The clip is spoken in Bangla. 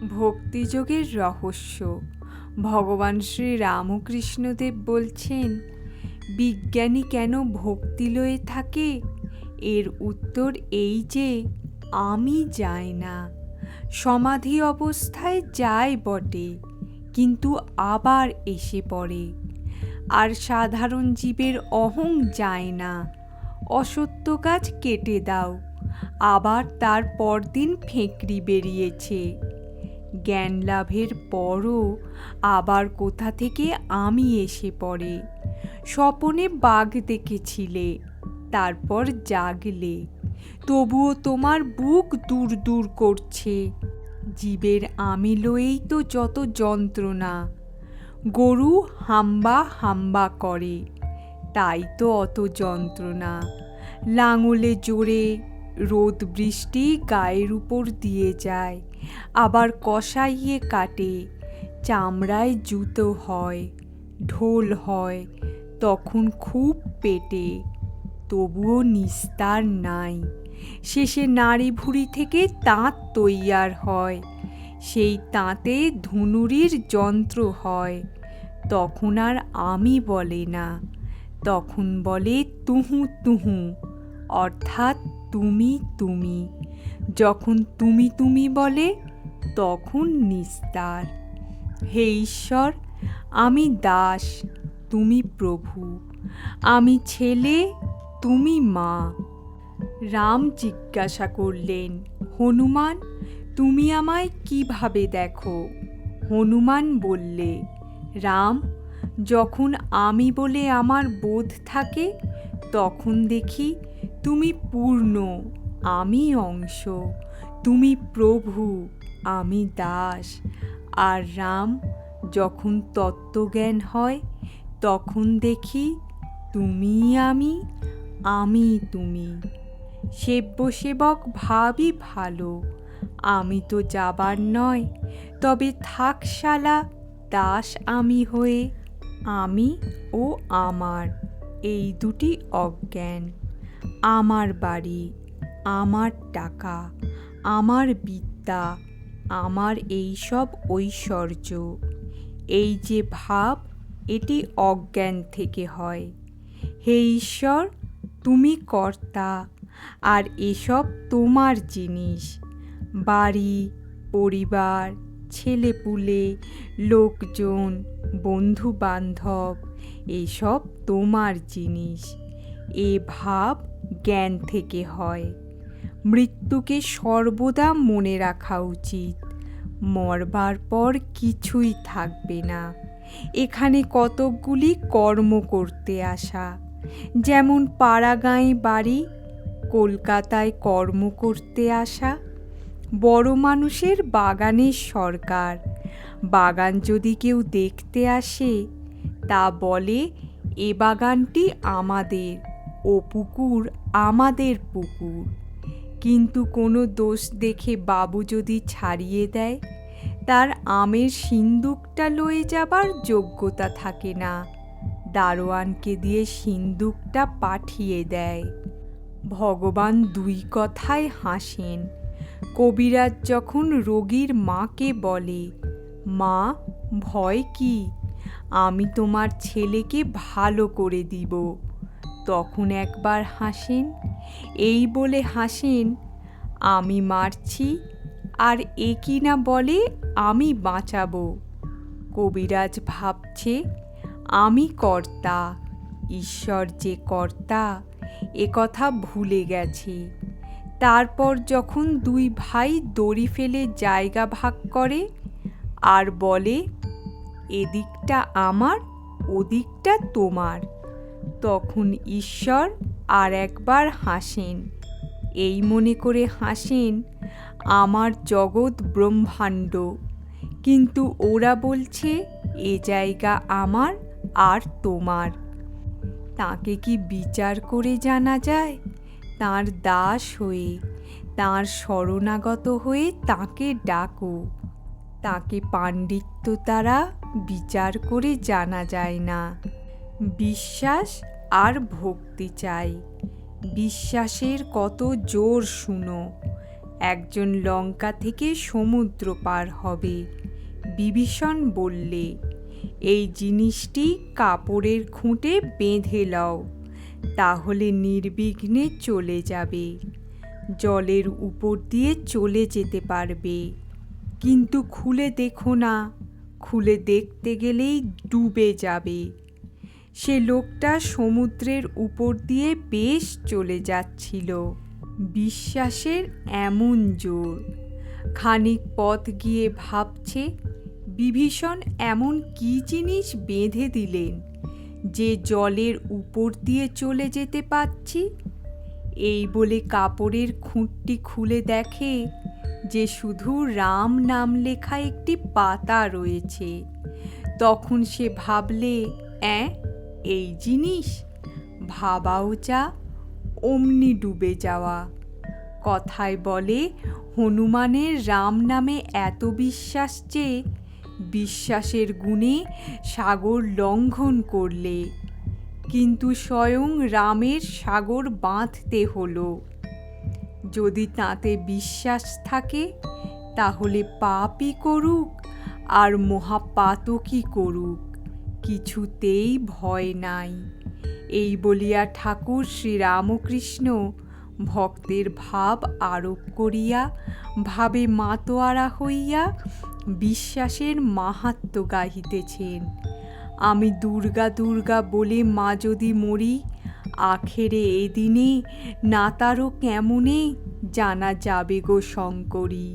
ভক্তিযোগের রহস্য। ভগবান শ্রী রামকৃষ্ণদেব বলছেন, বিজ্ঞানী কেন ভক্তি লয়ে থাকে? এর উত্তর এই যে, আমি যাই না। সমাধি অবস্থায় যায় বটে, কিন্তু আবার এসে পড়ে। আর সাধারণ জীবের অহং যায় না। অসত্য গাছ কেটে দাও, আবার তার পরদিন ফেকড়ি বেরিয়েছে। জ্ঞান লাভের পরও আবার কোথা থেকে আমি এসে পড়ে। স্বপনে বাঘ দেখেছিলে, তারপর জাগলে, তবুও তোমার বুক দূর দূর করছে। জীবের আমি লয়েই তো যত যন্ত্রণা। গরু হাম্বা হাম্বা করে, তাই তো অত যন্ত্রণা। লাঙলে জোরে, রোদ বৃষ্টি গায়ের উপর দিয়ে যায়, আবার কষাইয়ে কাটে, চামড়ায় জুতো হয়, ঢোল হয়, তখন খুব পেটে, তবুও নিস্তার নাই। শেষে নাড়ি ভুঁড়ি থেকে তাঁত তৈয়ার হয়, সেই তাঁতে ধুনুরির যন্ত্র হয়। তখন আর আমি বলে না, তখন বলে তুহু তুহু, অর্থাৎ তুমি তুমি। যখন তুমি তুমি বলে, তখন নিস্তার। হে ঈশ্বর, আমি দাস, তুমি প্রভু। আমি ছেলে, তুমি মা। রাম জিজ্ঞাসা করলেন, হনুমান, তুমি আমায় কিভাবে দেখো? হনুমান বললে, রাম, যখন আমি বলে আমার বোধ থাকে, তখন দেখি তুমি পূর্ণ, আমি অংশ, তুমি প্রভু, আমি দাস। আর রাম, যখন তত্ত্বজ্ঞান হয়, তখন দেখি তুমি আমি, আমি তুমি। সেব্য সেবক ভাবই ভালো, আমি তো যাবার নয়, তবে থাক শালা দাস আমি হয়ে। আমি ও আমার, এই দুটি অজ্ঞান। আমার বাড়ি, আমার টাকা, আমার বিদ্যা, আমার এই সব ঐশ্বর্য, এই যে ভাব, এটি অজ্ঞান থেকে হয়। হে ঈশ্বর, তুমি কর্তা, আর এসব তোমার জিনিস। বাড়ি, পরিবার, ছেলেপুলে, লোকজন, বন্ধু বান্ধব, এসব তোমার জিনিস। এ ভাব জ্ঞান থেকে হয়। মৃত্যুকে সর্বদা মনে রাখা উচিত। মরবার পর কিছুই থাকবে না। এখানে কতকগুলি কর্ম করতে আসা, যেমন পাড়াগাঁয়ে বাড়ি, কলকাতায় কর্ম করতে আসা। বড় মানুষের বাগানের সরকার, বাগান যদি কেউ দেখতে আসে, তা বলে এ বাগানটি আমাদের, ও পুকুর আমাদের পুকুর। কিন্তু কোনো দোষ দেখে বাবু যদি ছাড়িয়ে দেয়, তার আমের সিন্দুকটা লয়ে যাবার যোগ্যতা থাকে না, দারোয়ানকে দিয়ে সিন্দুকটা পাঠিয়ে দেয়। ভগবান দুই কথায় হাসেন। কবিরাজ যখন রোগীর মাকে বলে, মা, ভয় কি, আমি তোমার ছেলেকে ভালো করে দিব, তখন একবার হাসেন। এই বলে হাসেন, আমি মারছি, আর এ কি না বলে আমি বাঁচাবো। কবিরাজ ভাবছে, আমি কর্তা, ঈশ্বর যে কর্তা, এ কথা ভুলে গেছে। তারপর যখন দুই ভাই দড়ি ফেলে জায়গা ভাগ করে, আর বলে, এদিকটা আমার, ওদিকটা তোমার, তখন ঈশ্বর আর একবার হাসেন। এই মনে করে হাসেন, আমার জগৎ ব্রহ্মাণ্ড, কিন্তু ওরা বলছে এ জায়গা আমার আর তোমার। তাকে কি বিচার করে জানা যায়? তাঁর দাস হয়ে, তাঁর শরণাগত হয়ে তাঁকে ডাকো। তাঁকে পাণ্ডিত্য দ্বারা বিচার করে জানা যায় না। বিশ্বাস আর ভক্তি চাই। বিশ্বাসের কত জোর শুনো। একজন লঙ্কা থেকে সমুদ্র পার হবে। বিভীষণ বললে, এই জিনিসটি কাপড়ের খুঁটে বেঁধে লও, তাহলে নির্বিঘ্নে চলে যাবে, জলের উপর দিয়ে চলে যেতে পারবে। কিন্তু খুলে দেখো না, খুলে দেখতে গেলেই ডুবে যাবে। সে লোকটা সমুদ্রের উপর দিয়ে বেশ চলে যাচ্ছিল। বিশ্বাসের এমন জোর। খানিক পথ গিয়ে ভাবছে, বিভীষণ এমন কি জিনিস বেঁধে দিলেন যে জলের উপর দিয়ে চলে যেতে পারছি। এই বলে কাপড়ের খুঁটটি খুলে দেখে যে শুধু রাম নাম লেখা একটি পাতা রয়েছে। তখন সে ভাবলে, এই জিনিস ভাবাও যা, অমনি ডুবে যাওয়া। কথায় বলে, হনুমানের রাম নামে এত বিশ্বাস যে বিশ্বাসের গুণে সাগর লঙ্ঘন করলে, কিন্তু স্বয়ং রামের সাগর বাঁধতে হলো। যদি তাতে বিশ্বাস থাকে, তাহলে পাপই করুক আর মহাপাতকই করুক, কিছুতেই ভয় নাই। এই বলিয়া ঠাকুর শ্রীরামকৃষ্ণ ভক্তের ভাব আরোপ করিয়া ভাবে মাতোয়ারা হইয়া বিশ্বাসের মাহাত্ম্য গাহিতেছেন। আমি দুর্গা দুর্গা বলে মা যদি মরি, আখেরে এদিনে না তারও কেমনে জানা যাবে গো শঙ্করী।